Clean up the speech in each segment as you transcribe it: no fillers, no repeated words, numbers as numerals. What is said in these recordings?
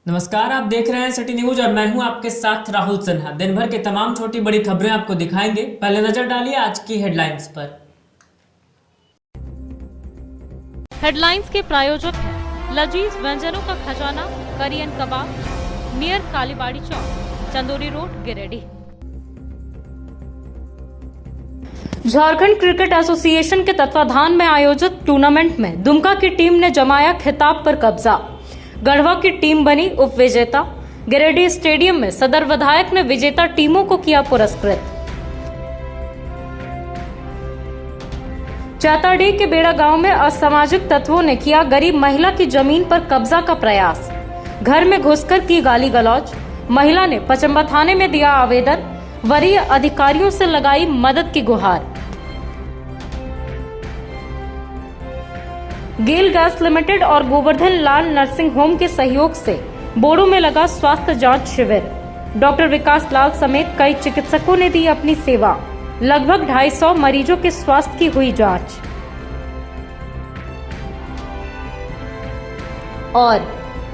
नमस्कार, आप देख रहे हैं सिटी न्यूज और मैं हूं आपके साथ राहुल सिन्हा। दिन भर के तमाम छोटी बड़ी खबरें आपको दिखाएंगे। पहले नजर डालिए आज की हेडलाइंस पर। हेडलाइंस के प्रायोजक हैं लजीज व्यंजनों का खजाना करियन कबाब near Kalibari Chowk, Chandori road, Giridih. Jharkhand cricket association के तत्वाधान में आयोजित टूर्नामेंट में दुमका की टीम ने जमाया खिताब पर कब्जा। गढ़वा की टीम बनी उप विजेता। गिरिडीह स्टेडियम में सदर विधायक ने विजेता टीमों को किया पुरस्कृत। चाताडीह के बेड़ा गांव में असामाजिक तत्वों ने किया गरीब महिला की जमीन पर कब्जा का प्रयास। घर में घुसकर की गाली गलौज। महिला ने पचम्बा थाने में दिया आवेदन। वरीय अधिकारियों से लगाई मदद की गुहार। गेल गैस लिमिटेड और गोवर्धन लाल नर्सिंग होम के सहयोग से बोड़ो में लगा स्वास्थ्य जांच शिविर। डॉक्टर विकास लाल समेत कई चिकित्सकों ने दी अपनी सेवा। लगभग 250 मरीजों के स्वास्थ्य की हुई जांच। और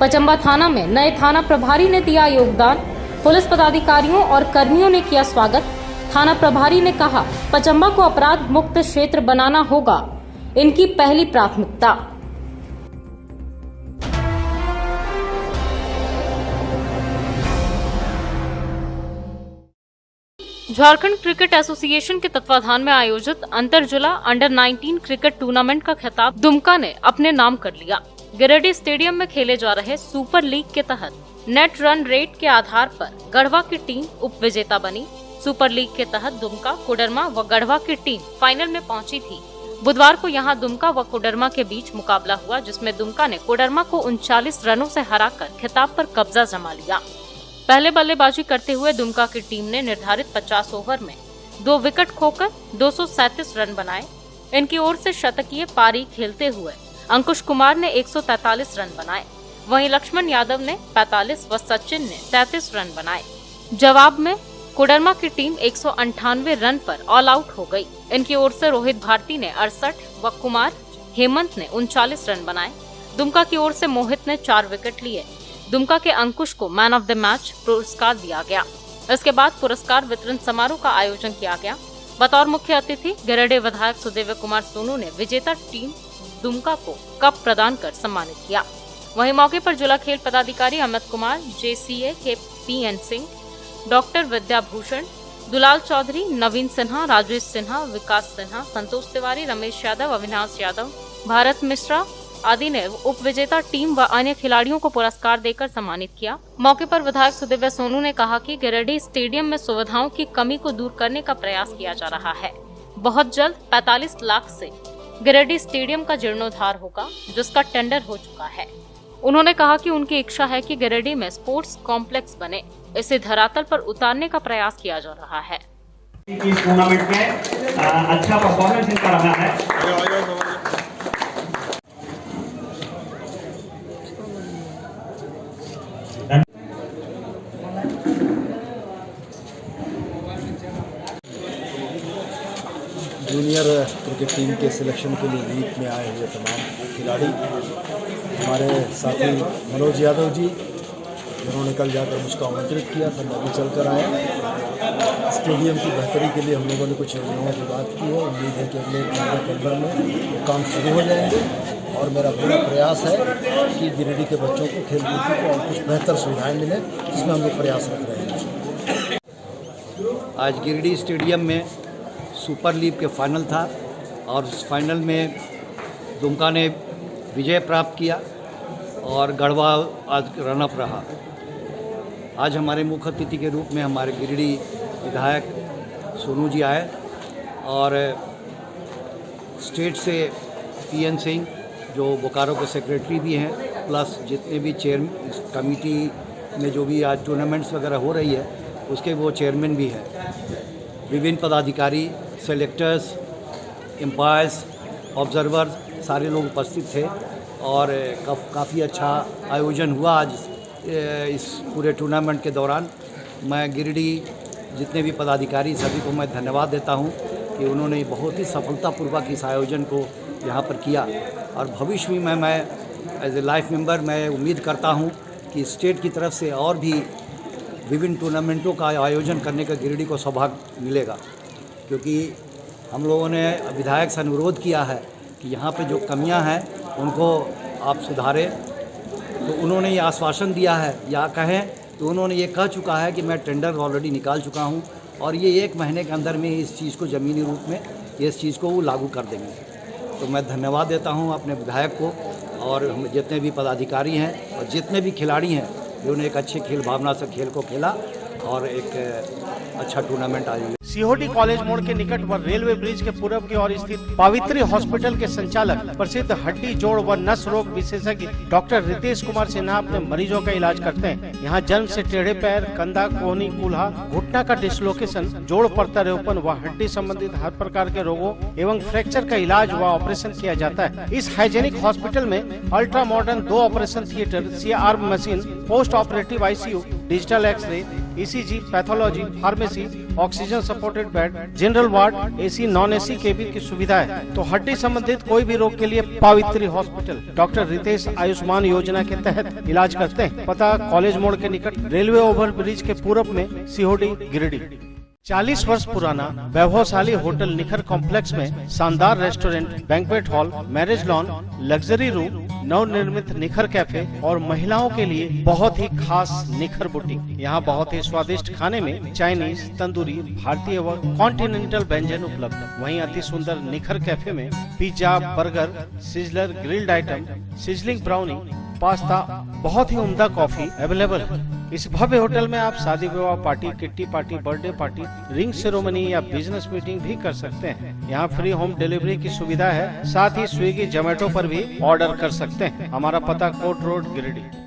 पचम्बा थाना में नए थाना प्रभारी ने दिया योगदान। पुलिस पदाधिकारियों और कर्मियों ने किया स्वागत। थाना प्रभारी ने कहा, पचम्बा को अपराध मुक्त क्षेत्र बनाना होगा इनकी पहली प्राथमिकता। झारखंड क्रिकेट एसोसिएशन के तत्वाधान में आयोजित अंतर जिला अंडर 19 क्रिकेट टूर्नामेंट का खिताब दुमका ने अपने नाम कर लिया। गिरिडीह स्टेडियम में खेले जा रहे सुपर लीग के तहत नेट रन रेट के आधार पर गढ़वा की टीम उप विजेता बनी। सुपर लीग के तहत दुमका, कोडरमा व गढ़वा की टीम फाइनल में पहुंची थी। बुधवार को यहां दुमका व कोडरमा के बीच मुकाबला हुआ, जिसमें दुमका ने कोडरमा को 39 रनों से हराकर खिताब पर कब्जा जमा लिया। पहले बल्लेबाजी करते हुए दुमका की टीम ने निर्धारित 50 ओवर में 2 विकेट खोकर 237 रन बनाए। इनकी ओर से शतकीय पारी खेलते हुए अंकुश कुमार ने 143 रन बनाए। वहीं लक्ष्मण यादव ने 45 व सचिन ने 33 रन बनाए। जवाब में कोडरमा की टीम 198 रन पर ऑल आउट हो गई। इनकी ओर से रोहित भारती ने 68 व कुमार हेमंत ने 39 रन बनाए। दुमका की ओर से मोहित ने 4 विकेट लिए। दुमका के अंकुश को मैन ऑफ द मैच पुरस्कार दिया गया। इसके बाद पुरस्कार वितरण समारोह का आयोजन किया गया। बतौर मुख्य अतिथि गिरिडीह विधायक सुदेव कुमार सोनू ने विजेता टीम दुमका को कप प्रदान कर सम्मानित किया। वहीं मौके पर जिला खेल पदाधिकारी अमित कुमार, JCA के PN सिंह, डॉक्टर विद्याभूषण, दुलाल चौधरी, नवीन सिन्हा, राजेश सिन्हा, विकास सिन्हा, संतोष तिवारी, रमेश यादव, अविनाश यादव, भारत मिश्रा आदि ने उप विजेता टीम व अन्य खिलाड़ियों को पुरस्कार देकर सम्मानित किया। मौके पर विधायक सुदेव सोनू ने कहा कि गिरिडीह स्टेडियम में सुविधाओं की कमी को दूर करने का प्रयास किया जा रहा है। बहुत जल्द 45 लाख से गिरिडीह स्टेडियम का जीर्णोद्धार होगा, जिसका टेंडर हो चुका है। उन्होंने कहा कि उनकी इच्छा है कि गिरिडीह में स्पोर्ट्स कॉम्प्लेक्स बने। इसे धरातल पर उतारने का प्रयास किया जा रहा है। इस टूर्नामेंट में अच्छा परफॉर्मेंस इनका रहा है। जूनियर क्रिकेट टीम के सिलेक्शन के लिए लीग में आए हुए तमाम खिलाड़ी, हमारे साथी मनोज यादव जी, जिन्होंने कल जाकर मुझको आमंत्रित किया था, मैं भी चल कर आया। स्टेडियम की बेहतरी के लिए हम लोगों ने कुछ योजनाओं की बात की है। उम्मीद है कि अगले 15 में काम शुरू हो जाएंगे और मेरा पूरा प्रयास है कि गिरिडीह के बच्चों को खेलकूद को और कुछ बेहतर सुविधाएँ मिलें, जिसमें हम लोग प्रयास रख रहे हैं। आज गिरिडीह स्टेडियम में सुपर लीग के फाइनल था और उस फाइनल में दुमका ने विजय प्राप्त किया और गढ़वा आज रनअप रहा। आज हमारे मुख्य अतिथि के रूप में हमारे गिरिडीह विधायक सोनू जी आए और स्टेट से PN सिंह, जो बोकारो के सेक्रेटरी भी हैं, प्लस जितने भी चेयरमैन कमेटी में जो भी आज टूर्नामेंट्स वगैरह हो रही है उसके वो चेयरमैन भी हैं। विभिन्न पदाधिकारी, सेलेक्टर्स, एम्पायर्स, ऑब्जर्वर्स सारे लोग उपस्थित थे और काफ़ी अच्छा आयोजन हुआ आज इस पूरे टूर्नामेंट के दौरान। मैं गिरिडीह जितने भी पदाधिकारी सभी को मैं धन्यवाद देता हूं कि उन्होंने बहुत ही सफलतापूर्वक इस आयोजन को यहाँ पर किया और भविष्य में मैं एज ए लाइफ मेंबर मैं उम्मीद करता हूँ कि स्टेट की तरफ से और भी विभिन्न टूर्नामेंटों का आयोजन करने का गिरिडीह को सौभाग्य मिलेगा, क्योंकि हम लोगों ने विधायक से अनुरोध किया है कि यहाँ पे जो कमियाँ हैं उनको आप सुधारें। तो उन्होंने ये आश्वासन दिया है, या कहें तो उन्होंने ये कह चुका है कि मैं टेंडर ऑलरेडी निकाल चुका हूँ और ये 1 महीने के अंदर में इस चीज़ को ज़मीनी रूप में इस चीज़ को वो लागू कर देंगे। तो मैं धन्यवाद देता हूँ अपने विधायक को और हम जितने भी पदाधिकारी हैं और जितने भी खिलाड़ी हैं जिन्होंने एक अच्छे खेल भावना से खेल को खेला और एक अच्छा टूर्नामेंट आयोजित। सीहोडी कॉलेज मोड़ के निकट व रेलवे ब्रिज के पूर्व की ओर स्थित पावित्री हॉस्पिटल के संचालक प्रसिद्ध हड्डी जोड़ व नस रोग विशेषज्ञ डॉक्टर रितेश कुमार सिन्हा अपने मरीजों का इलाज करते हैं। यहाँ जन्म से टेढ़े पैर, कंधा, कोहनी, कूल्हा, घुटना का डिसलोकेशन, जोड़ प्रत्यारोपण व हड्डी संबंधित हर प्रकार के रोगों एवं फ्रैक्चर का इलाज व ऑपरेशन किया जाता है। इस हाइजेनिक हॉस्पिटल में ultra modern 2 operation theatre, CR machine, post operative ICU, digital x ray, ECG, pathology, pharmacy, oxygen supported bed, general ward, AC, non AC cabin की सुविधा है। तो हड्डी संबंधित कोई भी रोग के लिए पावित्री हॉस्पिटल डॉक्टर रितेश आयुष्मान योजना के तहत इलाज करते हैं। पता कॉलेज मोड़ के निकट रेलवे ओवर ब्रिज के पूरब में, सीहोडी, गिरिडीह। 40 वर्ष पुराना वैभवशाली होटल निखर कॉम्प्लेक्स में शानदार restaurant, banquet hall, marriage lawn, luxury room, नवनिर्मित निखर कैफे और महिलाओं के लिए बहुत ही खास निखर बुटीक। यहाँ बहुत ही स्वादिष्ट खाने में चाइनीज, तंदूरी, भारतीय व कॉन्टिनेंटल व्यंजन उपलब्ध। वहीं अति सुंदर निखर कैफे में pizza, burger, sizzler, grilled item, sizzling brownie, pasta, बहुत ही उम्दा कॉफी अवेलेबल है। इस भव्य होटल में आप शादी विवाह party, kitty party, birthday party, ring ceremony या बिजनेस मीटिंग भी कर सकते हैं। यहाँ फ्री होम डिलीवरी की सुविधा है, साथ ही स्विगी, जोमेटो पर भी ऑर्डर कर सकते हैं। हमारा पता कोट रोड, गिरिडीह।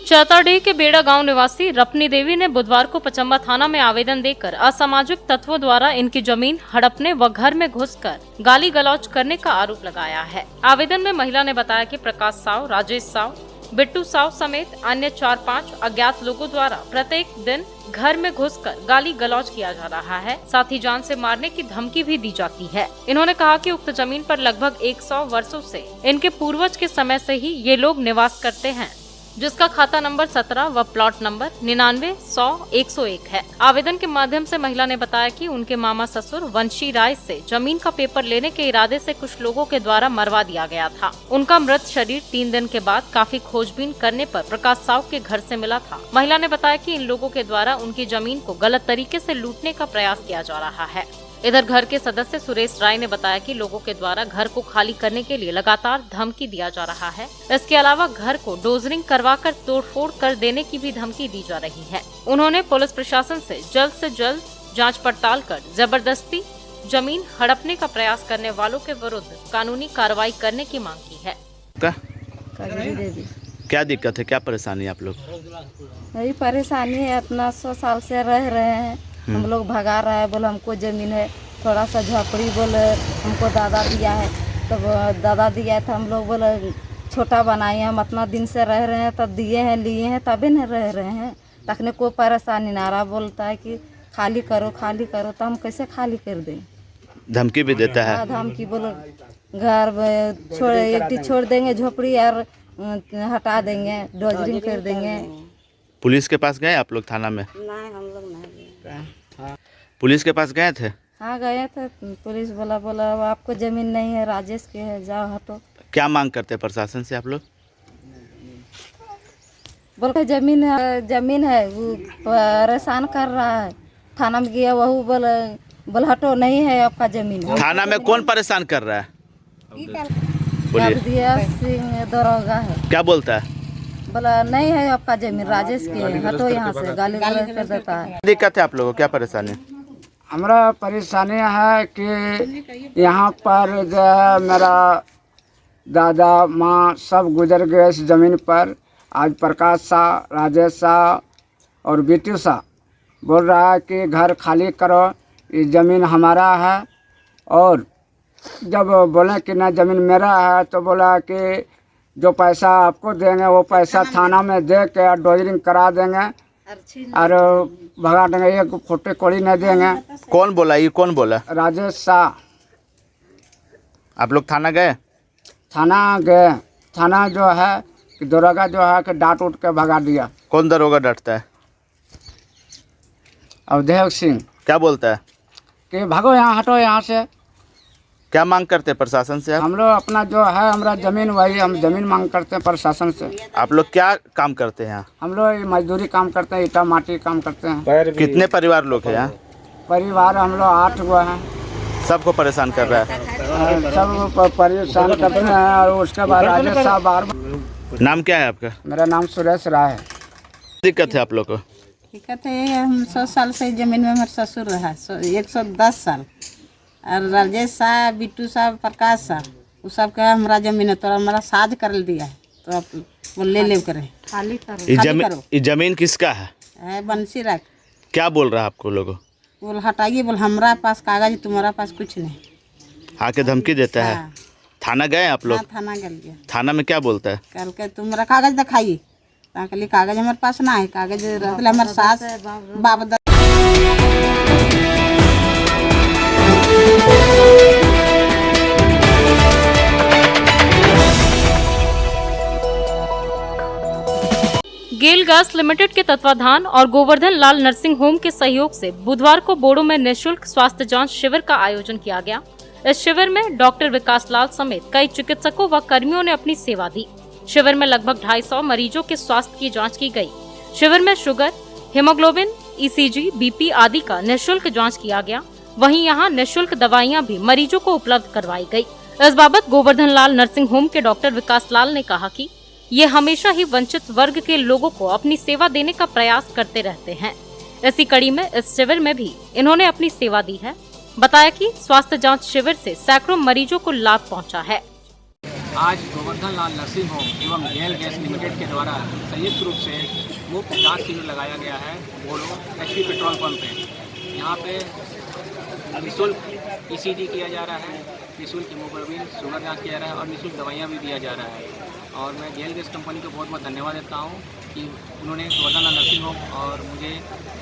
चौताडीह के बेड़ा गांव निवासी रपनी देवी ने बुधवार को पचम्बा थाना में आवेदन देकर असामाजिक तत्वों द्वारा इनकी जमीन हड़पने व घर में घुसकर गाली गलौज करने का आरोप लगाया है। आवेदन में महिला ने बताया कि प्रकाश साव, राजेश साव, बिट्टू साव समेत अन्य 4-5 अज्ञात लोगों द्वारा प्रत्येक दिन घर में घुसकर गाली गलौज किया जा रहा है, साथ ही जान से मारने की धमकी भी दी जाती है। इन्होंने कहा कि उक्त जमीन पर लगभग 100 वर्षों से इनके पूर्वज के समय से ही ये लोग निवास करते हैं, जिसका खाता नंबर 17 व प्लॉट नंबर 99-100-101 है। आवेदन के माध्यम से महिला ने बताया कि उनके मामा ससुर वंशी राय से जमीन का पेपर लेने के इरादे से कुछ लोगों के द्वारा मरवा दिया गया था। उनका मृत शरीर 3 दिन के बाद काफी खोजबीन करने पर प्रकाश साव के घर से मिला था। महिला ने बताया कि इन लोगों के द्वारा उनकी जमीन को गलत तरीके से लूटने का प्रयास किया जा रहा है। इधर घर के सदस्य सुरेश राय ने बताया कि लोगों के द्वारा घर को खाली करने के लिए लगातार धमकी दिया जा रहा है। इसके अलावा घर को डोजरिंग करवाकर तोड़फोड़ कर देने की भी धमकी दी जा रही है। उन्होंने पुलिस प्रशासन से जल्द जांच पड़ताल कर जबरदस्ती जमीन हड़पने का प्रयास करने वालों के विरुद्ध कानूनी कार्रवाई करने की मांग की है। क्या दिक्कत है, क्या परेशानी है आप लोग? यही परेशानी है, इतना 100 साल से रह रहे हैं, हम लोग भगा रहा है। बोले हमको ज़मीन है, थोड़ा सा झोपड़ी बोले हमको दादा दिया है, तब दादा दिया है तो हम लोग बोले छोटा बनाए, हम इतना दिन से रह रहे हैं, तब दिए हैं, लिए हैं, तभी नहीं रह रहे हैं। तकने कोई परेशानी ना रहा, बोलता है कि खाली करो खाली करो, तो हम कैसे खाली कर दें? धमकी भी देता है। धमकी बोलो घर छोड़ देंगे, झोपड़ी और हटा देंगे, डोजरिंग कर देंगे। पुलिस के पास गए आप लोग थाना में? नहीं, हम लोग नहीं गए। पुलिस के पास गए थे? हाँ गए थे, पुलिस बोला आपको जमीन नहीं है, राजेश के है, जाओ हटो। क्या मांग करते हैं प्रशासन से आप लोग? बोल जमीन है, वो परेशान कर रहा है। थाना में गया, वही बोल हटो, नहीं है आपका जमीन। थाना में कौन परेशान कर रहा है? दिया सिंह दरोगा है। क्या बोलता है? बोला नहीं है आपका जमीन, राजेश की है, हटो यहाँ से, गाली गलौज कर देता है। दिक्कत है आप लोगों को, क्या परेशानी? हमारा परेशानी है कि यहाँ पर जो मेरा दादा माँ सब गुजर गए इस ज़मीन पर। आज प्रकाश शाह, राजेश शाह और बिट्टू शाह बोल रहा है कि घर खाली करो, ये ज़मीन हमारा है। और जब बोले कि ना ज़मीन मेरा है, तो बोला कि जो पैसा आपको देंगे वो पैसा थाना में दे के डोजरिंग करा देंगे, और भगा देंगे, एक फोटे कोड़ी नहीं देंगे। कौन बोला, ये कौन बोला? राजेश शाह। आप लोग थाना गए? थाना गए, थाना जो है कि दरोगा जो है कि डांट उठ के भगा दिया। कौन दरोगा डांटता है? अवधेव सिंह। क्या बोलता है? कि भागो यहाँ, हटो यहाँ से। क्या मांग करते हैं प्रशासन से आप? हम लोग अपना जो है हमारा जमीन, वही हम जमीन मांग करते हैं प्रशासन से। आप लोग क्या काम करते हैं यहाँ? हम लोग मजदूरी काम करते हैं, ईटा माटी काम करते हैं। कितने परिवार लोग हैं यहाँ? परिवार हम लोग 8 हुआ है। सबको परेशान कर रहा है? सब परेशान करते हैं। और उसके बाद राजेश साहब बार। नाम क्या है आपका? मेरा नाम सुरेश राय है। दिक्कत है आप लोग को? दिक्कत है, हम 100 साल से जमीन में हमारे ससुर रहा, 110 साल। और राजेश साहब, बिट्टू साहब, प्रकाश साहब, वो सब का हमारा जमीन है, तो हमारा साझ कर दिया है, तो आप वो ले करें, खाली करो। ये जमीन किसका है? बंसी रख। क्या बोल रहा है आपको लोगों? बोल हटाइए, बोल हमारा पास कागज, तुम्हारा पास कुछ नहीं। आके धमकी देता है? हाँ। थाना गए आप लोग? हाँ, थाना गल गया। थाना में क्या बोलता है? कल के तुम्हारा कागज दिखाइए, कहली कागज हमारे पास ना है, कागज हमारे सास बाप। गेल गैस लिमिटेड के तत्वाधान और गोवर्धन लाल नर्सिंग होम के सहयोग से बुधवार को बोड़ो में निःशुल्क स्वास्थ्य जांच शिविर का आयोजन किया गया। इस शिविर में डॉक्टर विकास लाल समेत कई चिकित्सकों व कर्मियों ने अपनी सेवा दी। शिविर में लगभग 250 मरीजों के स्वास्थ्य की जांच की गई। शिविर में शुगर, हीमोग्लोबिन, ईसीजी, बीपी आदि का निःशुल्क जांच किया गया। वहीं यहां निःशुल्क दवाइयां भी मरीजों को उपलब्ध करवाई गई। इस बाबत गोवर्धन लाल नर्सिंग होम के डॉक्टर विकास लाल ने कहा कि ये हमेशा ही वंचित वर्ग के लोगों को अपनी सेवा देने का प्रयास करते रहते हैं। इसी कड़ी में इस शिविर में भी इन्होंने अपनी सेवा दी है। बताया कि स्वास्थ्य जांच शिविर से सैकड़ों मरीजों को लाभ पहुंचा है। आज गोवर्धन लाल नर्सिंग होम एवं गेल गैस लिमिटेड के द्वारा संयुक्त रूप से मुफ्त जांच शिविर लगाया गया है बोलो एचपी पेट्रोल पंप पे। यहाँ पे निःशुल्क ईसीजी किया जा रहा है, निःशुल्क हीमोग्लोबिन, शुगर जांच किया जा रहा है और निःशुल्क दवाइयाँ भी दिया जा रहा है। और मैं गेल गैस कंपनी को बहुत बहुत धन्यवाद देता हूँ कि उन्होंने गोवर्धन लाल नर्सिंग होम और मुझे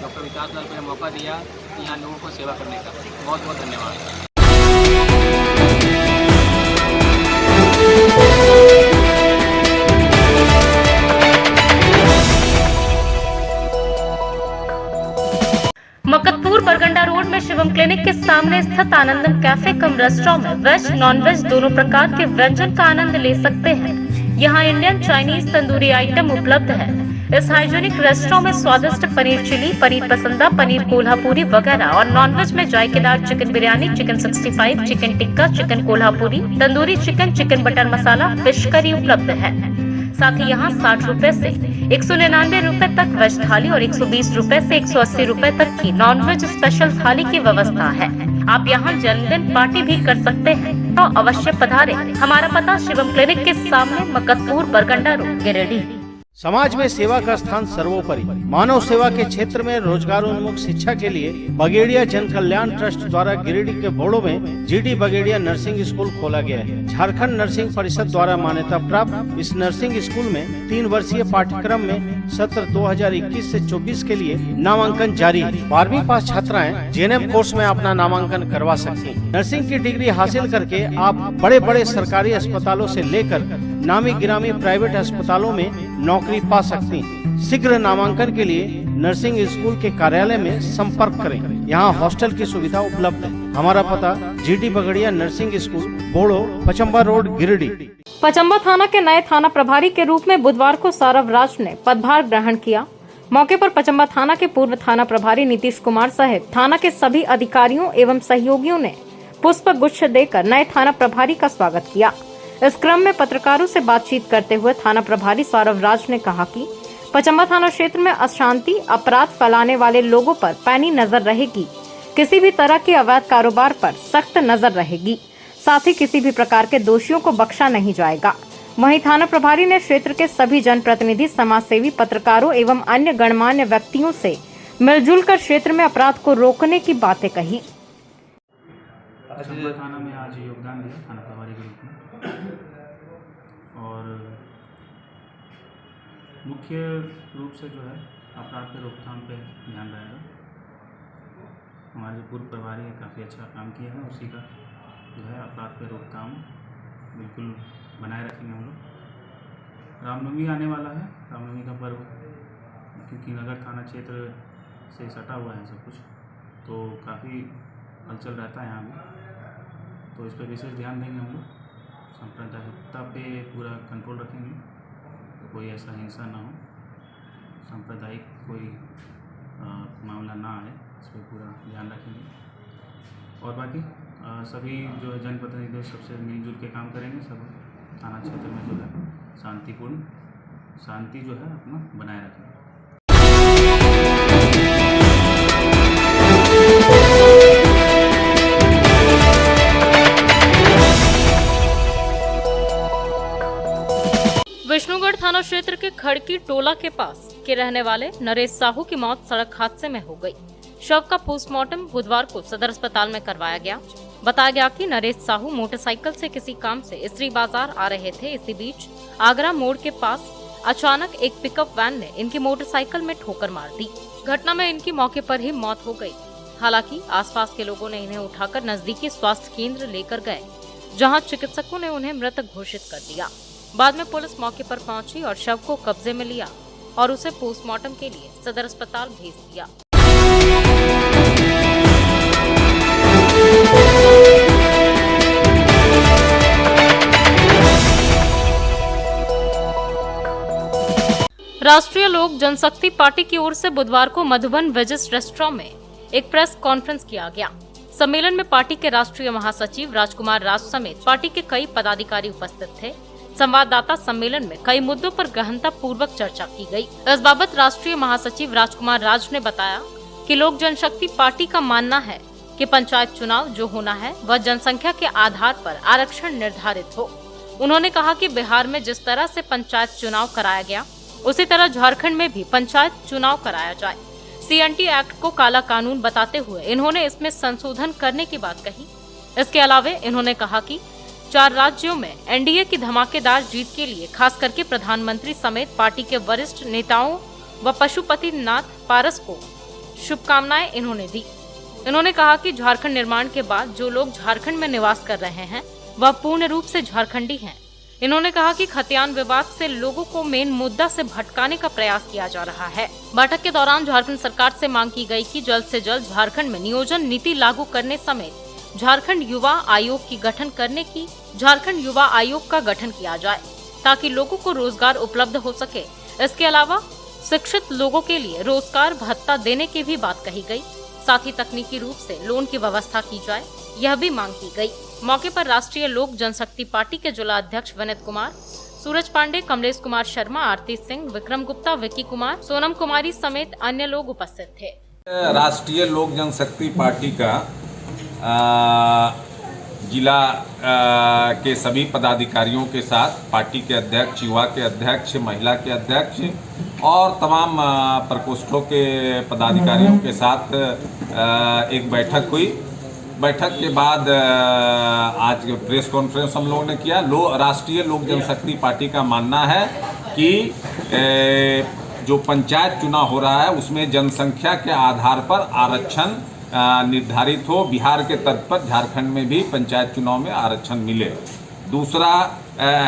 डॉक्टर विकास लाल को यह मौका दिया कि यहाँ लोगों को सेवा करने का। बहुत बहुत धन्यवाद। मकतपुर बरगंडा रोड में शिवम क्लिनिक के सामने स्थित आनंदम कैफे कम रेस्टोरेंट में वेज नॉन वेज दोनों प्रकार के व्यंजन का आनंद ले सकते हैं। यहाँ इंडियन, चाइनीज, तंदूरी आइटम उपलब्ध है। इस हाइजीनिक रेस्टोरेंट में स्वादिष्ट पनीर चिली, पनीर पसंदा, पनीर कोल्हापुरी वगैरह और नॉनवेज में जायकेदार chicken biryani, chicken 65, chicken tikka, chicken Kolhapuri, tandoori chicken, chicken butter masala, fish curry उपलब्ध है। साथ ही यहाँ 60 रुपए से 199 रुपए तक वेज थाली और 120 रुपए से 180 रुपए तक की नॉनवेज स्पेशल थाली की व्यवस्था है। आप यहाँ जन्मदिन पार्टी भी कर सकते हैं, तो अवश्य पधारें। हमारा पता शिवम क्लिनिक के सामने, मकतपुर, बरगंडा रोड, गिरिडीह। समाज में सेवा का स्थान सर्वोपरि। मानव सेवा के क्षेत्र में रोजगार उन्मुख शिक्षा के लिए बगेड़िया जन कल्याण ट्रस्ट द्वारा गिरिडीह के बोड़ो में जीडी बगेड़िया नर्सिंग स्कूल खोला गया है। झारखंड नर्सिंग परिषद द्वारा मान्यता प्राप्त इस नर्सिंग स्कूल में 3 वर्षीय पाठ्यक्रम में सत्र 2021 से 24 के लिए नामांकन जारी है। 12वीं पास छात्राएं जेएनएम कोर्स में अपना नामांकन करवा सकती हैं। नर्सिंग की डिग्री हासिल करके आप बड़े बड़े सरकारी अस्पतालों से लेकर नामी गिरामी प्राइवेट अस्पतालों में नौकरी पा सकती हैं। शीघ्र नामांकन के लिए नर्सिंग स्कूल के कार्यालय में संपर्क करें। यहाँ हॉस्टल की सुविधा उपलब्ध है। हमारा पता जीडी बगड़िया नर्सिंग स्कूल, बोड़ो, पचम्बा रोड, गिरिडीह। पचम्बा थाना के नए थाना प्रभारी के रूप में बुधवार को सौरभ राज ने पदभार ग्रहण किया। मौके पर पचम्बा थाना के पूर्व थाना प्रभारी नीतीश कुमार सहित थाना के सभी अधिकारियों एवं सहयोगियों ने पुष्प गुच्छ देकर नए थाना प्रभारी का स्वागत किया। इस क्रम में पत्रकारों से बातचीत करते हुए थाना प्रभारी सौरभ राज ने कहा कि पचम्बा थाना क्षेत्र में अशांति, अपराध फैलाने वाले लोगों पर पैनी नजर रहेगी। किसी भी तरह के अवैध कारोबार पर सख्त नजर रहेगी। साथ ही किसी भी प्रकार के दोषियों को बख्शा नहीं जाएगा। वहीं थाना प्रभारी ने क्षेत्र के सभी जनप्रतिनिधि, समाजसेवी, पत्रकारों एवं अन्य गणमान्य व्यक्तियों से मिलजुल कर क्षेत्र में अपराध को रोकने की बातें कही। थाना में आज योगदान दिया थाना प्रभारी के रूप में, और मुख्य रूप से जो है अपराध पे रोकथाम पे ध्यान रहेगा। हमारे जो पूर्व प्रभारी है काफ़ी अच्छा काम किया है, उसी का जो है अपराध पे रोकथाम बिल्कुल बनाए रखेंगे हम लोग। रामनवमी आने वाला है, रामनवमी का पर्व, क्योंकि नगर थाना क्षेत्र से सटा हुआ है सब कुछ, तो काफ़ी हलचल रहता है यहाँ भी, तो इस पर विशेष ध्यान देंगे हम लोग। सांप्रदायिकता पे पूरा कंट्रोल रखेंगे, तो कोई ऐसा हिंसा ना हो, सांप्रदायिक कोई मामला ना आए, इस पर पूरा ध्यान रखेंगे। और बाकी सभी जो है जनप्रतिनिधि सबसे मिलजुल के काम करेंगे। सब थाना क्षेत्र में जो है शांतिपूर्ण शांति जो है अपना बनाए रखेंगे। विष्णुगढ़ थाना क्षेत्र के खड़की टोला के पास के रहने वाले नरेश साहू की मौत सड़क हादसे में हो गई। शव का पोस्टमार्टम बुधवार को सदर अस्पताल में करवाया गया। बताया गया कि नरेश साहू मोटरसाइकिल से किसी काम से इस्त्री बाजार आ रहे थे। इसी बीच आगरा मोड़ के पास अचानक एक पिकअप वैन ने इनकी मोटरसाइकिल में ठोकर मार दी। घटना में इनकी मौके पर ही मौत हो गई। हालांकि आसपास के लोगों ने इन्हें उठाकर नजदीकी स्वास्थ्य केंद्र लेकर गए, जहां चिकित्सकों ने उन्हें मृत घोषित कर दिया। बाद में पुलिस मौके पर पहुंची और शव को कब्जे में लिया और उसे पोस्टमार्टम के लिए सदर अस्पताल भेज दिया। राष्ट्रीय लोक जनशक्ति पार्टी की ओर से बुधवार को मधुबन वेजेस रेस्टोरेंट में एक प्रेस कॉन्फ्रेंस किया गया। सम्मेलन में पार्टी के राष्ट्रीय महासचिव राजकुमार राज समेत पार्टी के कई पदाधिकारी उपस्थित थे। संवाददाता सम्मेलन में कई मुद्दों पर गहनता पूर्वक चर्चा की गई। इस बाबत राष्ट्रीय महासचिव राजकुमार राज ने बताया कि लोक जनशक्ति पार्टी का मानना है कि पंचायत चुनाव जो होना है वह जनसंख्या के आधार पर आरक्षण निर्धारित हो। उन्होंने कहा कि बिहार में जिस तरह से पंचायत चुनाव कराया गया, उसी तरह झारखंड में भी पंचायत चुनाव कराया जाए। CNT एक्ट को काला कानून बताते हुए इन्होंने इसमें संशोधन करने की बात कही। इसके अलावे इन्होंने कहा कि 4 राज्यों में NDA की धमाकेदार जीत के लिए खास करके प्रधानमंत्री समेत पार्टी के वरिष्ठ नेताओं व पशुपतिनाथ पारस को शुभकामनाएं इन्होंने दी। इन्होंने कहा कि झारखंड निर्माण के बाद जो लोग झारखंड में निवास कर रहे हैं वह पूर्ण रूप से झारखंडी हैं। इन्होंने कहा कि खतियान विवाद से लोगों को मेन मुद्दा से भटकाने का प्रयास किया जा रहा है। बैठक के दौरान झारखंड सरकार से मांग की गई कि जल्द से जल्द झारखंड में नियोजन नीति लागू करने समेत झारखंड युवा आयोग का गठन किया जाए ताकि लोगों को रोजगार उपलब्ध हो सके। इसके अलावा शिक्षित लोगों के लिए रोजगार भत्ता देने की भी बात कही गई। साथ ही तकनीकी रूप से लोन की व्यवस्था की जाए, यह भी मांग की गई। मौके पर राष्ट्रीय लोक जनशक्ति पार्टी के जिला अध्यक्ष विनीत कुमार, सूरज पांडे, कमलेश कुमार शर्मा, आरती सिंह, विक्रम गुप्ता, विक्की कुमार, सोनम कुमारी समेत अन्य लोग उपस्थित थे। राष्ट्रीय लोक जनशक्ति पार्टी का जिला के सभी पदाधिकारियों के साथ पार्टी के अध्यक्ष, युवा के अध्यक्ष, महिला के अध्यक्ष और तमाम प्रकोष्ठों के पदाधिकारियों के साथ एक बैठक हुई। बैठक के बाद आज प्रेस कॉन्फ्रेंस हम लोगों ने किया। राष्ट्रीय लोक जनशक्ति पार्टी का मानना है कि जो पंचायत चुनाव हो रहा है उसमें जनसंख्या के आधार पर आरक्षण निर्धारित हो। बिहार के तर्ज पर झारखंड में भी पंचायत चुनाव में आरक्षण मिले। दूसरा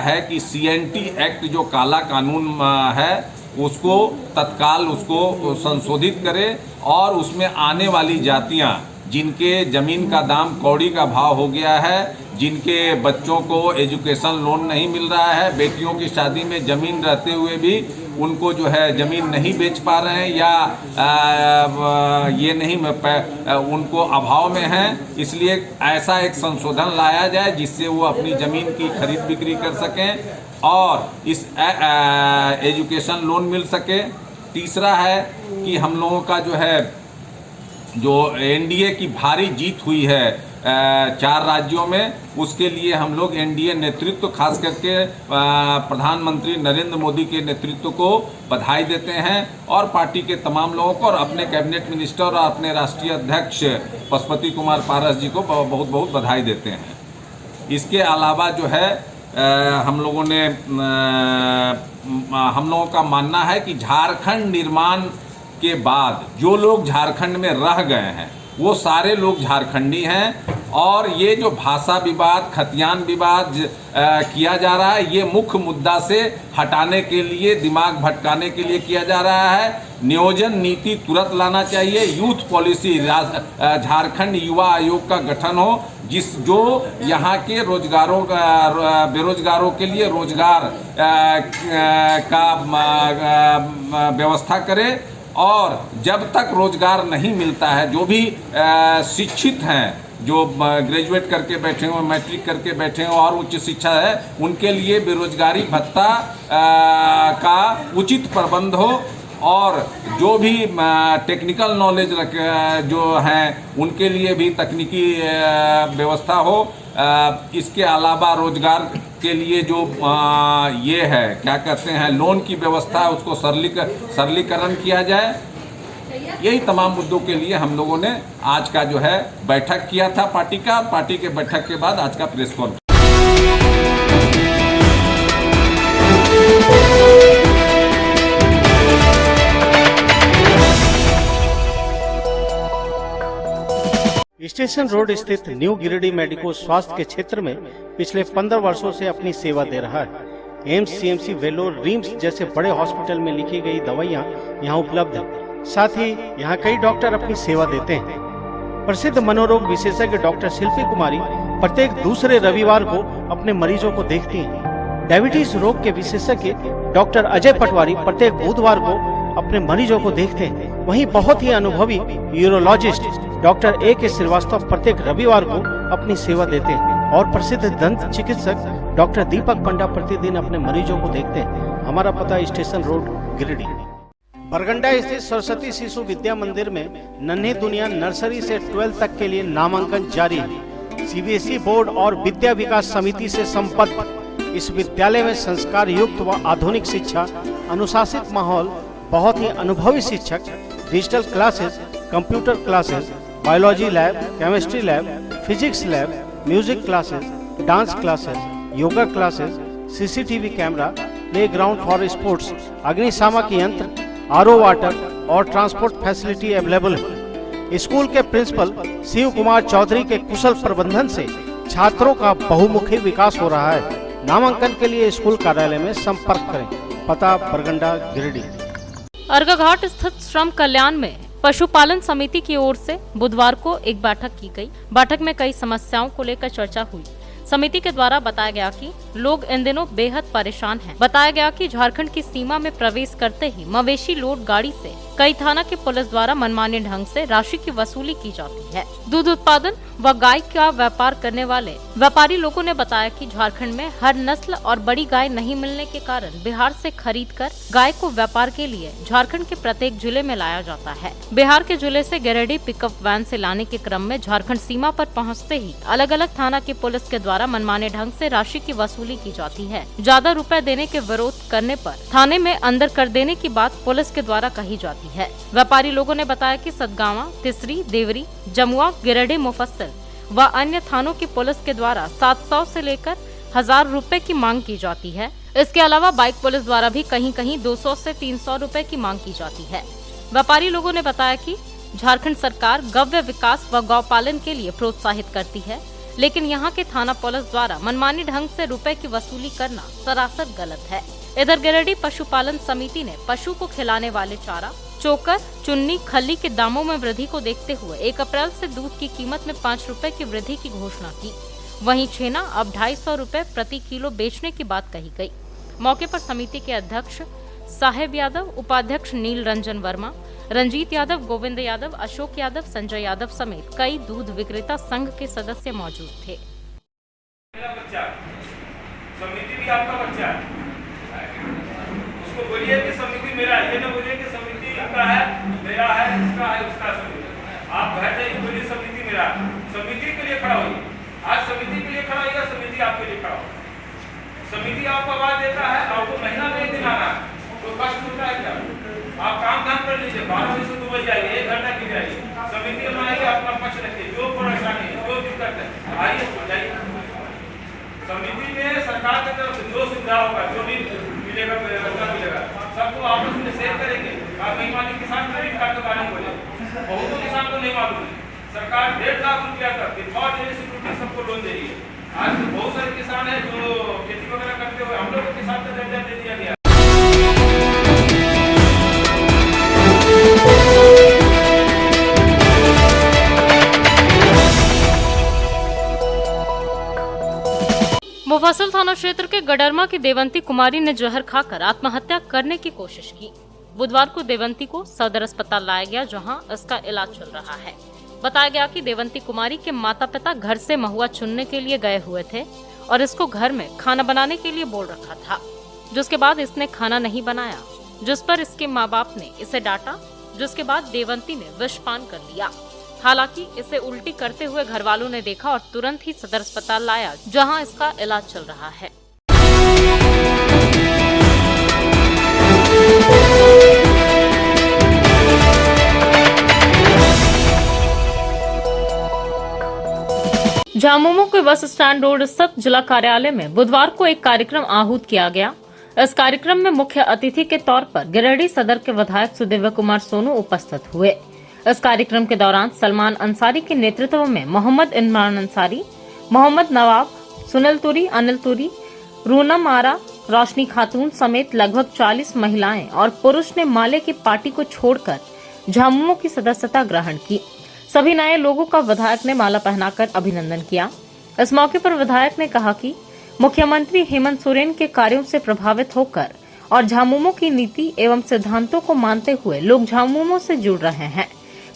है कि CNT एक्ट जो काला कानून है उसको तत्काल उसको संशोधित करे और उसमें आने वाली जातियां जिनके ज़मीन का दाम कौड़ी का भाव हो गया है, जिनके बच्चों को एजुकेशन लोन नहीं मिल रहा है, बेटियों की शादी में ज़मीन रहते हुए भी उनको जो है ज़मीन नहीं बेच पा रहे हैं या ये नहीं उनको अभाव में है, इसलिए ऐसा एक संशोधन लाया जाए जिससे वो अपनी ज़मीन की खरीद बिक्री कर सकें और इस एजुकेशन लोन मिल सके। तीसरा है कि हम लोगों का जो NDA की भारी जीत हुई है 4 राज्यों में, उसके लिए हम लोग NDA नेतृत्व खास करके प्रधानमंत्री नरेंद्र मोदी के नेतृत्व को बधाई देते हैं और पार्टी के तमाम लोगों को और अपने कैबिनेट मिनिस्टर और अपने राष्ट्रीय अध्यक्ष पशुपति कुमार पारस जी को बहुत बहुत बधाई देते हैं। इसके अलावा जो है हम लोगों का मानना है कि झारखंड निर्माण के बाद जो लोग झारखंड में रह गए हैं वो सारे लोग झारखंडी हैं। और ये जो भाषा विवाद, खतियान विवाद किया जा रहा है, ये मुख्य मुद्दा से हटाने के लिए, दिमाग भटकाने के लिए किया जा रहा है। नियोजन नीति तुरंत लाना चाहिए। यूथ पॉलिसी, झारखंड युवा आयोग का गठन हो, जो यहाँ के रोजगारों बेरोजगारों के लिए रोजगार का व्यवस्था करे। और जब तक रोजगार नहीं मिलता है, जो भी शिक्षित हैं, जो ग्रेजुएट करके बैठे हो, मैट्रिक करके बैठे हो और उच्च शिक्षा है, उनके लिए बेरोजगारी भत्ता का उचित प्रबंध हो। और जो भी टेक्निकल नॉलेज जो हैं उनके लिए भी तकनीकी व्यवस्था हो। इसके अलावा रोजगार के लिए जो ये है, क्या कहते हैं, लोन की व्यवस्था है, उसको सरलीकरण किया जाए। यही तमाम मुद्दों के लिए हम लोगों ने आज का जो है बैठक किया था पार्टी के बैठक के बाद आज का प्रेस कॉन्फ्रेंस। स्टेशन रोड स्थित न्यू गिरिडीह मेडिको स्वास्थ्य के क्षेत्र में पिछले 15 वर्षों से अपनी सेवा दे रहा है। एम्स, सीएमसी, वेलोर, रिम्स जैसे बड़े हॉस्पिटल में लिखी गई दवाइयाँ यहाँ उपलब्ध है। साथ ही यहाँ कई डॉक्टर अपनी सेवा देते हैं। प्रसिद्ध मनोरोग विशेषज्ञ डॉक्टर शिल्पी कुमारी प्रत्येक दूसरे रविवार को अपने मरीजों को देखती हैं। डायबिटीज रोग के विशेषज्ञ डॉक्टर अजय पटवारी प्रत्येक बुधवार को अपने मरीजों को देखते हैं। वहीं बहुत ही अनुभवी यूरोलॉजिस्ट डॉक्टर A.K. श्रीवास्तव प्रत्येक रविवार को अपनी सेवा देते हैं। और प्रसिद्ध दंत चिकित्सक डॉक्टर दीपक पंडा प्रतिदिन अपने मरीजों को देखते हैं। हमारा पता स्टेशन रोड गिरिडीह। बरगंडा स्थित सरस्वती शिशु विद्या मंदिर में नन्ही दुनिया नर्सरी से 12 तक के लिए नामांकन जारी है। CBSE बोर्ड और विद्या विकास समिति से संबद्ध इस विद्यालय में संस्कार युक्त व आधुनिक शिक्षा, अनुशासित माहौल, बहुत ही अनुभवी शिक्षक, digital classes, computer classes, biology lab, chemistry lab, physics lab, music classes, dance classes, yoga classes, CCTV camera, playground for sports, अग्निशामक यंत्र, RO वाटर और ट्रांसपोर्ट फैसिलिटी अवेलेबल है। स्कूल के प्रिंसिपल शिव कुमार चौधरी के कुशल प्रबंधन से छात्रों का बहुमुखी विकास हो रहा है। नामांकन के लिए स्कूल कार्यालय में संपर्क करें। पता बरगंडा गिरिडीह। अर्घाघाट स्थित श्रम कल्याण में पशुपालन समिति की ओर से बुधवार को एक बैठक की गई। बैठक में कई समस्याओं को लेकर चर्चा हुई। समिति के द्वारा बताया गया कि लोग इन दिनों बेहद परेशान हैं। बताया गया कि झारखंड की सीमा में प्रवेश करते ही मवेशी लोड गाड़ी से कई थाना के पुलिस द्वारा मनमाने ढंग से राशि की वसूली की जाती है। दूध उत्पादन व गाय का व्यापार करने वाले व्यापारी लोगों ने बताया कि झारखंड में हर नस्ल और बड़ी गाय नहीं मिलने के कारण बिहार से खरीदकर गाय को व्यापार के लिए झारखंड के प्रत्येक जिले में लाया जाता है। बिहार के जिले से गिरिडीह पिकअप वैन से लाने के क्रम में झारखंड सीमा पर पहुंचते ही अलग अलग थाना की पुलिस के द्वारा मनमाने ढंग से राशि की वसूली की जाती है। ज्यादा रुपए देने के विरोध करने पर थाने में अंदर कर देने की बात पुलिस के द्वारा कही जाती है। व्यापारी लोगों ने बताया कि सतगावा, तिसरी, देवरी, जमुआ, गिरिडीह, मुफस्सिल व अन्य थानों की पुलिस के द्वारा 700 से लेकर 1000 रुपए की मांग की जाती है। इसके अलावा बाइक पुलिस द्वारा भी कहीं कहीं 200 से 300 रुपए की मांग की जाती है। व्यापारी लोगों ने बताया कि झारखंड सरकार गव्य विकास व गौपालन के लिए प्रोत्साहित करती है, लेकिन यहाँ के थाना पुलिस द्वारा मनमानी ढंग से रुपए की वसूली करना सरासर गलत है। इधर गिरिडीह पशुपालन समिति ने पशु को खिलाने वाले चारा, चोकर, चुन्नी, खल्ली के दामों में वृद्धि को देखते हुए 1 अप्रैल से दूध की कीमत में 5 रुपए की वृद्धि की घोषणा की। वहीं छेना अब 250 रुपए प्रति किलो बेचने की बात कही गई। मौके पर समिति के अध्यक्ष साहेब यादव, उपाध्यक्ष नील रंजन वर्मा, रंजीत यादव, गोविंद यादव, अशोक यादव, संजय यादव समेत कई दूध विक्रेता संघ के सदस्य मौजूद थे। समिति भी आपका बच्चा है, उसको बोलिए कि समिति मेरा है, ये ना बोलिए कि समिति का है, मेरा है, इसका है, उसका समिति। आप घर जाइए, बोलिए समिति मेरा, समिति के लिए खड़ा होइए। आज समिति के लिए खड़ा होइए, समिति आपके लिए खड़ा हो। समिति आपको आवाज देता है, आपको महीना में 1 दिन आना है, तो कष्ट होता है क्या? आप काम कर लीजिए, 12 बजे से 2 बजे आइए, 1 घंटा की जाइए, समिति में आइए, अपना पक्ष रखिए, जो परेशानी है, जो दिक्कत है, आइए जाइए। समिति में सरकार की तरफ से जो सुविधा होगा, जो भी मिलेगा, व्यवस्था मिलेगा, सबको आपस में शेयर करेंगे। आप नहीं मानी किसान क्रेडिट कार्ड के बारे में बोले, बहुतों किसान को नहीं मालूम है। सरकार 1.5 लाख रुपया तक विदाउट एनी सिक्योरिटी सबको लोन दे रही है। आज तो बहुत सारे किसान हैं जो खेती वगैरह करते हुए हम लोग को किसान का दर्जा दे दिया गया। मुफस्सिल थाना क्षेत्र के गडरमा की देवंती कुमारी ने जहर खाकर आत्महत्या करने की कोशिश की। बुधवार को देवंती को सदर अस्पताल लाया गया, जहां इसका इलाज चल रहा है। बताया गया कि देवंती कुमारी के माता पिता घर से महुआ चुनने के लिए गए हुए थे और इसको घर में खाना बनाने के लिए बोल रखा था, जिसके बाद इसने खाना नहीं बनाया, जिस पर इसके माँ बाप ने इसे डांटा, जिसके बाद देवंती ने विषपान कर लिया। हालांकि इसे उल्टी करते हुए घर वालों ने देखा और तुरंत ही सदर अस्पताल लाया, जहां इसका इलाज चल रहा है। झामुमो के बस स्टैंड रोड स्थित जिला कार्यालय में बुधवार को एक कार्यक्रम आहूत किया गया। इस कार्यक्रम में मुख्य अतिथि के तौर पर गिरिडीह सदर के विधायक सुदिव्य कुमार सोनू उपस्थित हुए। इस कार्यक्रम के दौरान सलमान अंसारी के नेतृत्व में मोहम्मद इमरान अंसारी, मोहम्मद नवाब, सुनील तुरी, अनिल तुरी, रूनम आरा, रोशनी खातून समेत लगभग 40 महिलाएं और पुरुष ने माले की पार्टी को छोड़कर झामुमो की सदस्यता ग्रहण की। सभी नए लोगों का विधायक ने माला पहनाकर अभिनंदन किया। इस मौके पर विधायक ने कहा कि मुख्यमंत्री हेमंत सोरेन के कार्यों से प्रभावित होकर और झामुमो की नीति एवं सिद्धांतों को मानते हुए लोग झामुमो से जुड़ रहे हैं।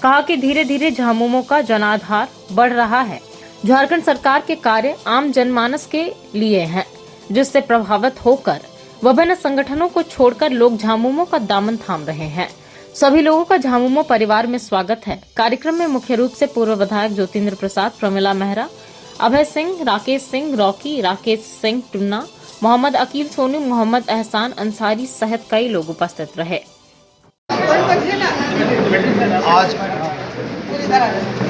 कहा कि धीरे धीरे झामुमो का जनाधार बढ़ रहा है। झारखंड सरकार के कार्य आम जनमानस के लिए हैं, जिससे प्रभावित होकर विभिन्न संगठनों को छोड़कर लोग झामुमो का दामन थाम रहे हैं। सभी लोगों का झामुमो परिवार में स्वागत है। कार्यक्रम में मुख्य रूप से पूर्व विधायक ज्योतिंद्र प्रसाद, प्रमिला मेहरा, अभय सिंह, राकेश सिंह, रॉकी, राकेश सिंह टुन्ना, मोहम्मद अकील सोनू, मोहम्मद एहसान अंसारी सहित कई लोग उपस्थित रहे। आज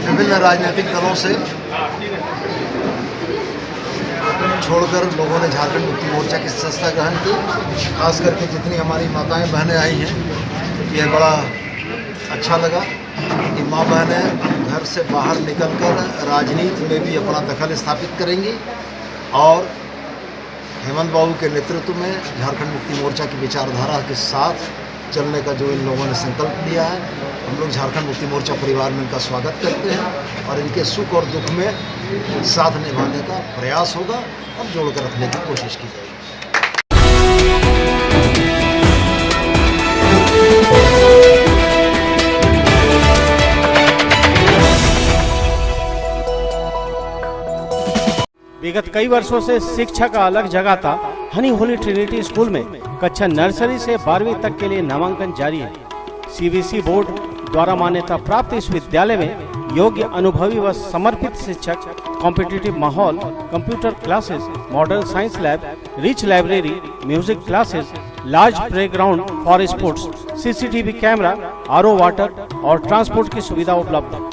विभिन्न राजनीतिक दलों से छोड़कर लोगों ने झारखंड मुक्ति मोर्चा की सदस्यता ग्रहण की। खास करके जितनी हमारी माताएं बहनें आई हैं, यह बड़ा अच्छा लगा कि माँ बहनें घर से बाहर निकलकर राजनीति में भी अपना दखल स्थापित करेंगी और हेमंत बाबू के नेतृत्व में झारखंड मुक्ति मोर्चा की विचारधारा के साथ चलने का जो इन लोगों ने संकल्प लिया है, हम लोग झारखंड मुक्ति मोर्चा परिवार में इनका स्वागत करते हैं और इनके सुख और दुख में साथ निभाने का प्रयास होगा और जोड़कर रखने की कोशिश की जाएगी। विगत कई वर्षों से शिक्षा का अलग जगह था। हनी होली ट्रिनिटी स्कूल में कक्षा नर्सरी से 12वीं तक के लिए नामांकन जारी है। सीबीएसई बोर्ड द्वारा मान्यता प्राप्त इस विद्यालय में योग्य, अनुभवी व समर्पित शिक्षक, कॉम्पिटिटिव माहौल, computer classes, modern science lab, rich library, music classes, large playground for sports, CCTV camera, RO water और ट्रांसपोर्ट की सुविधा उपलब्ध है।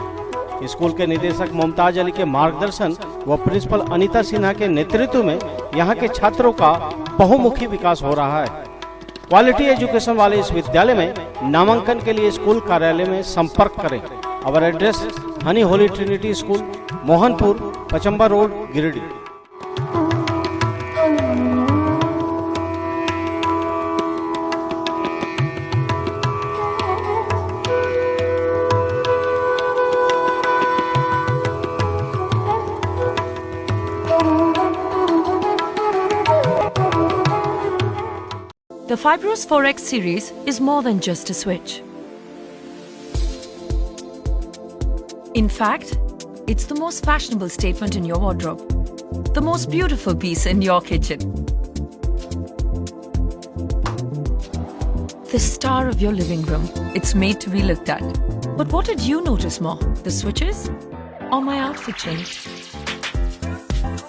स्कूल के निदेशक मुमताज अली के मार्गदर्शन व प्रिंसिपल अनीता सिन्हा के नेतृत्व में यहाँ के छात्रों का बहुमुखी विकास हो रहा है। क्वालिटी एजुकेशन वाले इस विद्यालय में नामांकन के लिए स्कूल कार्यालय में संपर्क करें। Our address honey Holy Trinity School, Mohanpur, Pachamba road, Giridih. The Fibros 4X series is more than just a switch. In fact, it's the most fashionable statement in your wardrobe, the most beautiful piece in your kitchen, the star of your living room. It's made to be looked at. But what did you notice more, the switches or my outfit change?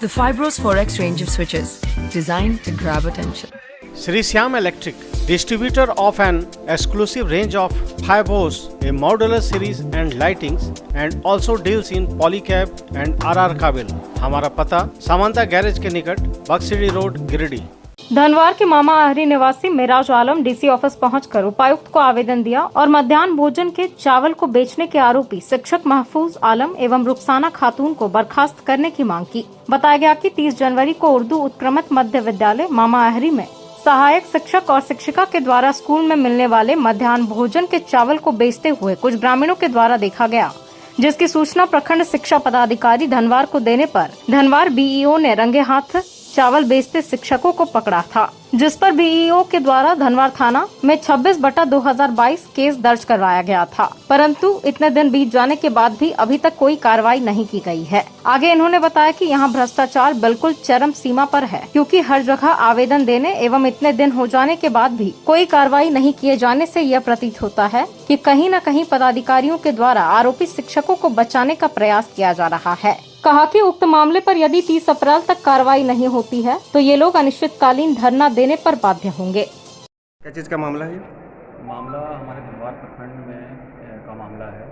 The Fibros 4X range of switches, designed to grab attention. Sri Syam Electric, distributor of an exclusive range of Fibros, a modular series and lightings, and also deals in polycab and RR cable. हमारा पता Samanta garage के निकट बक्सिडी road, Giridih. Dhanwar के मामा आहरी निवासी मिराज आलम DC office पहुंचकर उपायुक्त को आवेदन दिया और मध्याह्न भोजन के चावल को बेचने के आरोपी शिक्षक महफूज आलम एवं रुखसाना खातून को बर्खास्त करने की मांग की। बताया गया कि 30 जनवरी को उर्दू उत्क्रमित मध्य विद्यालय मामा आहरी में सहायक शिक्षक और शिक्षिका के द्वारा स्कूल में मिलने वाले मध्याह्न भोजन के चावल को बेचते हुए कुछ ग्रामीणों के द्वारा देखा गया, जिसकी सूचना प्रखंड शिक्षा पदाधिकारी धनवार को देने पर धनवार बीईओ ने रंगे हाथ चावल बेचते शिक्षकों को पकड़ा था, जिस पर बीईओ के द्वारा धनवार थाना में 26/2022 केस दर्ज करवाया गया था। परंतु इतने दिन बीत जाने के बाद भी अभी तक कोई कार्रवाई नहीं की गई है। आगे इन्होंने बताया कि यहाँ भ्रष्टाचार बिल्कुल चरम सीमा पर है, क्योंकि हर जगह आवेदन देने एवं इतने दिन हो जाने के बाद भी कोई कार्रवाई नहीं किए जाने से यह प्रतीत होता है कि कहीं न कहीं पदाधिकारियों के द्वारा आरोपी शिक्षकों को बचाने का प्रयास किया जा रहा है। कहा कि उक्त मामले पर यदि 30 अप्रैल तक कार्रवाई नहीं होती है तो ये लोग अनिश्चितकालीन धरना देने पर बाध्य होंगे। क्या चीज़ का मामला है? मामला हमारे धनवार प्रखंड में का मामला है।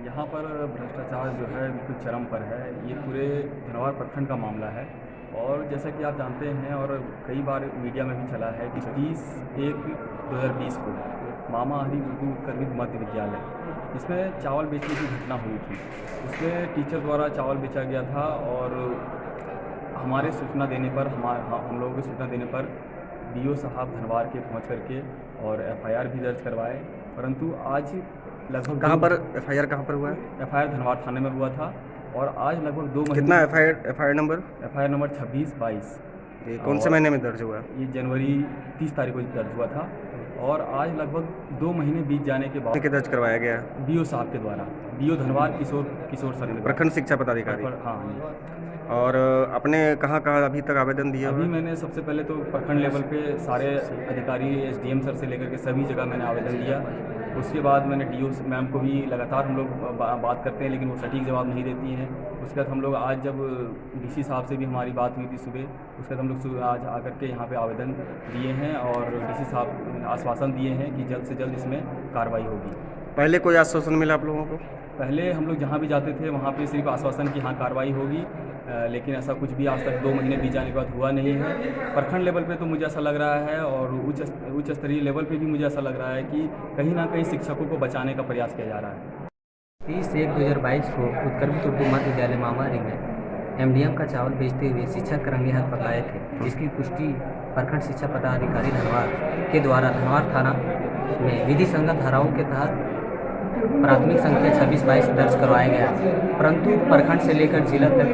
यहाँ पर भ्रष्टाचार जो है बिल्कुल चरम पर है। ये पूरे धनवार प्रखंड का मामला है और जैसा कि आप जानते हैं और कई बार मीडिया में भी चला है कि 30/1/2020 को मामा आहरी उर्दू उत्क्रमित मध्य विद्यालय इसमें चावल बेचने की घटना हुई थी। उसमें टीचर द्वारा चावल बेचा गया था और हमारे सूचना देने पर हम लोगों की सूचना देने पर बीओ साहब धनवार के पहुंच करके और एफआईआर भी दर्ज करवाए। परंतु आज लगभग कहाँ पर एफआईआर कहाँ पर हुआ है? एफआईआर धनवार थाने में हुआ था और आज लगभग 2 महीने। कितना एफआईआर नंबर? FIR number 26/22। ये कौन से महीने में दर्ज हुआ? ये जनवरी 30 तारीख को दर्ज हुआ था और आज लगभग 2 महीने बीत जाने के बाद दर्ज करवाया गया बीओ साहब के द्वारा, बीओ धनवार किशोर सर, प्रखंड शिक्षा पदाधिकारी। हाँ। और आपने कहाँ अभी तक आवेदन दिया? अभी मैंने सबसे पहले तो प्रखंड लेवल पे सारे अधिकारी एसडीएम सर से लेकर के सभी जगह मैंने आवेदन दिया। उसके बाद मैंने डीओ मैम को भी लगातार हम लोग बात करते हैं लेकिन वो सटीक जवाब नहीं देती हैं। उसके बाद हम लोग आज जब डीसी साहब से भी हमारी बात हुई थी सुबह, उसके बाद हम लोग आज आकर के यहाँ पे आवेदन दिए हैं और डीसी साहब आश्वासन दिए हैं कि जल्द से जल्द इसमें कार्रवाई होगी। पहले कोई आश्वासन मिला आप लोगों को? पहले हम लोग जहाँ भी जाते थे वहाँ पे सिर्फ आश्वासन की हाँ कार्रवाई होगी, लेकिन ऐसा कुछ भी आज तक 2 महीने बीत जाने के बाद हुआ नहीं है। प्रखंड लेवल पे तो मुझे ऐसा लग रहा है और उच्च स्तरीय लेवल पे भी मुझे ऐसा लग रहा है कि कहीं ना कहीं शिक्षकों को बचाने का प्रयास किया जा रहा है। 30/1/2022 को उत्क्रमित उर्दू मध्य विद्यालय मामा आहरी में एमडीएम का चावल बेचते हुए शिक्षक रंगे हाथ पकड़ाए थे, जिसकी पुष्टि प्रखंड शिक्षा पदाधिकारी धनवार के द्वारा धनवार थाना में विधि संगत धाराओं के तहत प्राथमिक संख्या 26/22 दर्ज करवाया गया, परंतु प्रखंड से लेकर जिला तक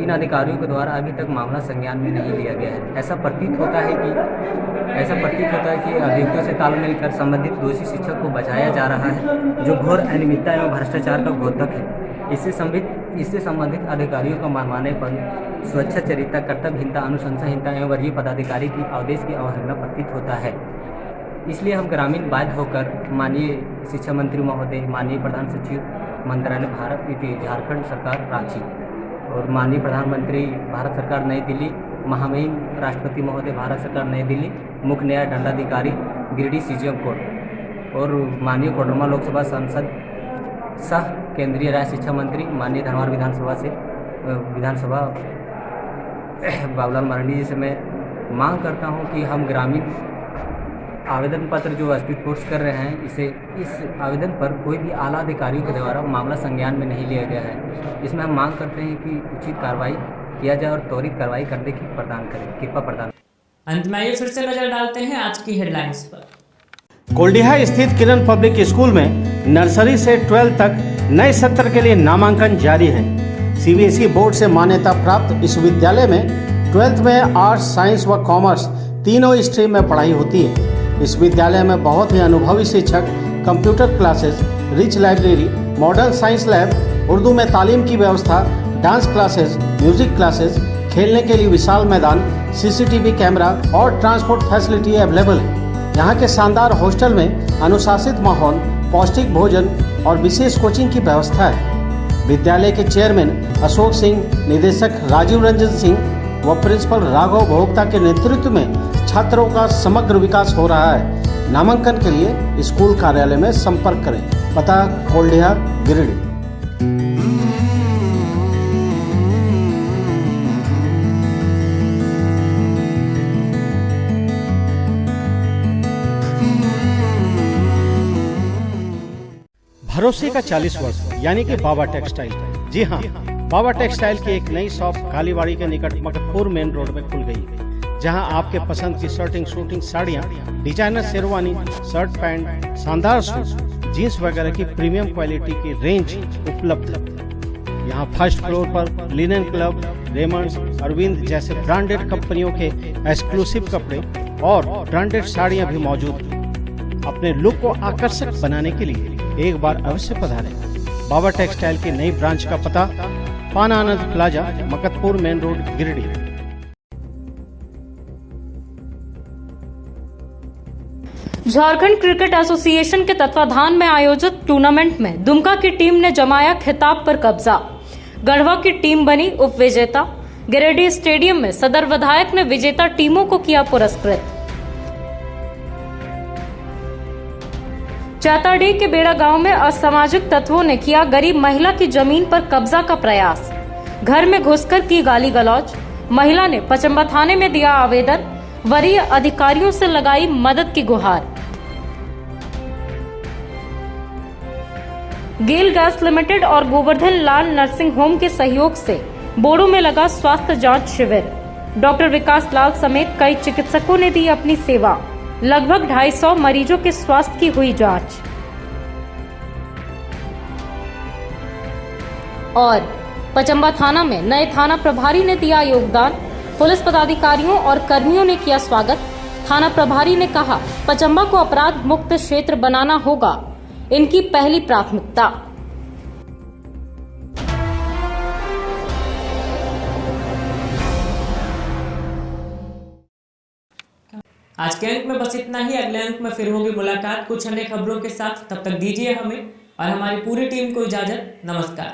इन अधिकारियों के द्वारा अभी तक मामला संज्ञान में नहीं लिया गया है। ऐसा प्रतीत होता है कि अभियुक्तों से तालमेल कर संबंधित दोषी शिक्षक को बचाया जा रहा है, जो घोर अनियमितता एवं भ्रष्टाचार का घोतक है। इससे संबंधित अधिकारियों का मनमाने पर स्वेच्छाचरिता, कर्तव्यहीनता, अनुशंसाहीनता एवं वर्गीय पदाधिकारी की आदेश की अवहेलना प्रतीत होता है। इसलिए हम ग्रामीण बाध्य होकर माननीय शिक्षा मंत्री महोदय, माननीय प्रधान सचिव मंत्रालय भारत झारखंड सरकार रांची और माननीय प्रधानमंत्री भारत सरकार नई दिल्ली, महामहिम राष्ट्रपति महोदय भारत सरकार नई दिल्ली, मुख्य न्याय दंडाधिकारी गिरिडीह सीजेएम कोर्ट और माननीय कोडरमा लोकसभा सांसद सह केंद्रीय राज्य शिक्षा मंत्री माननीय धनवार विधानसभा बाबूलाल मरांडी जी से मैं मांग करता हूं कि हम ग्रामीण आवेदन पत्र जो स्पीड पोस्ट कर रहे हैं, इस आवेदन पर कोई भी आला अधिकारियों के द्वारा मामला संज्ञान में नहीं लिया गया है। इसमें हम मांग करते हैं कि उचित कार्रवाई किया जाए और त्वरित कार्रवाई करने की कृपा प्रदान। अंत में आइए फिर से नजर डालते हैं आज की हेडलाइंस पर। कोल्डिहा स्थित किरण पब्लिक स्कूल में नर्सरी से 12th तक नए सत्र के लिए नामांकन जारी है। सीबीएसई बोर्ड से मान्यता प्राप्त इस विद्यालय में 12th में आर्ट्स, साइंस व कॉमर्स तीनों स्ट्रीम में पढ़ाई होती है। इस विद्यालय में बहुत ही अनुभवी शिक्षक, computer classes, rich library, modern science lab, Urdu में तालीम की व्यवस्था, डांस क्लासेस, म्यूजिक क्लासेस, खेलने के लिए विशाल मैदान, सीसीटीवी कैमरा और ट्रांसपोर्ट फैसिलिटी अवेलेबल है। यहाँ के शानदार हॉस्टल में अनुशासित माहौल, पौष्टिक भोजन और विशेष कोचिंग की व्यवस्था है। विद्यालय के चेयरमैन अशोक सिंह, निदेशक राजीव रंजन सिंह व प्रिंसिपल राघव भोक्ता के नेतृत्व में छात्रों का समग्र विकास हो रहा है। नामांकन के लिए स्कूल कार्यालय में संपर्क करें। पता कोल्डिहा, गिरिडीह। भरोसे का 40 वर्ष यानी कि बाबा टेक्सटाइल। जी हाँ, बाबा टेक्सटाइल की एक नई शॉप कालीबाड़ी के निकट मकतपुर मेन रोड में खुल गई, जहां आपके पसंद की शूटिंग साड़ियां, डिजाइनर शेरवानी, शर्ट पैंट, शानदार सूट, जीन्स वगैरह की प्रीमियम क्वालिटी की रेंज उपलब्ध है। यहाँ फर्स्ट फ्लोर पर लिनन क्लब, रेमंड्स, अरविंद जैसे ब्रांडेड कंपनियों के एक्सक्लूसिव कपड़े और ब्रांडेड साड़ियां भी मौजूद हैं। अपने लुक को आकर्षक बनाने के लिए एक बार अवश्य पधारें। बाबा टेक्सटाइल की नई ब्रांच का पता Paan Anand plaza, Makatpur main road, Giridih. Jharkhand cricket association के तत्वाधान में आयोजित टूर्नामेंट में दुमका की टीम ने जमाया खिताब पर कब्जा। गढ़वा की टीम बनी उप विजेता। गिरिडीह स्टेडियम में सदर विधायक ने विजेता टीमों को किया पुरस्कृत। चाताडीह के बेड़ा गांव में असामाजिक तत्वों ने किया गरीब महिला की जमीन पर कब्जा का प्रयास। घर में घुसकर की गाली गलौज। महिला ने पचम्बा थाने में दिया आवेदन। वरीय अधिकारियों से लगाई मदद की गुहार। गेल गैस लिमिटेड और गोवर्धन लाल नर्सिंग होम के सहयोग से बोड़ो में लगा स्वास्थ्य जांच शिविर। डॉक्टर विकास लाल समेत कई चिकित्सकों ने दी अपनी सेवा। लगभग 250 मरीजों के स्वास्थ्य की हुई जांच। और पचम्बा थाना में नए थाना प्रभारी ने दिया योगदान। पुलिस पदाधिकारियों और कर्मियों ने किया स्वागत। थाना प्रभारी ने कहा, पचम्बा को अपराध मुक्त क्षेत्र बनाना होगा इनकी पहली प्राथमिकता। आज के अंक में बस इतना ही। अगले अंक में फिर होगी मुलाकात कुछ अन्य खबरों के साथ। तब तक दीजिए हमें और हमारी पूरी टीम को इजाजत। नमस्कार।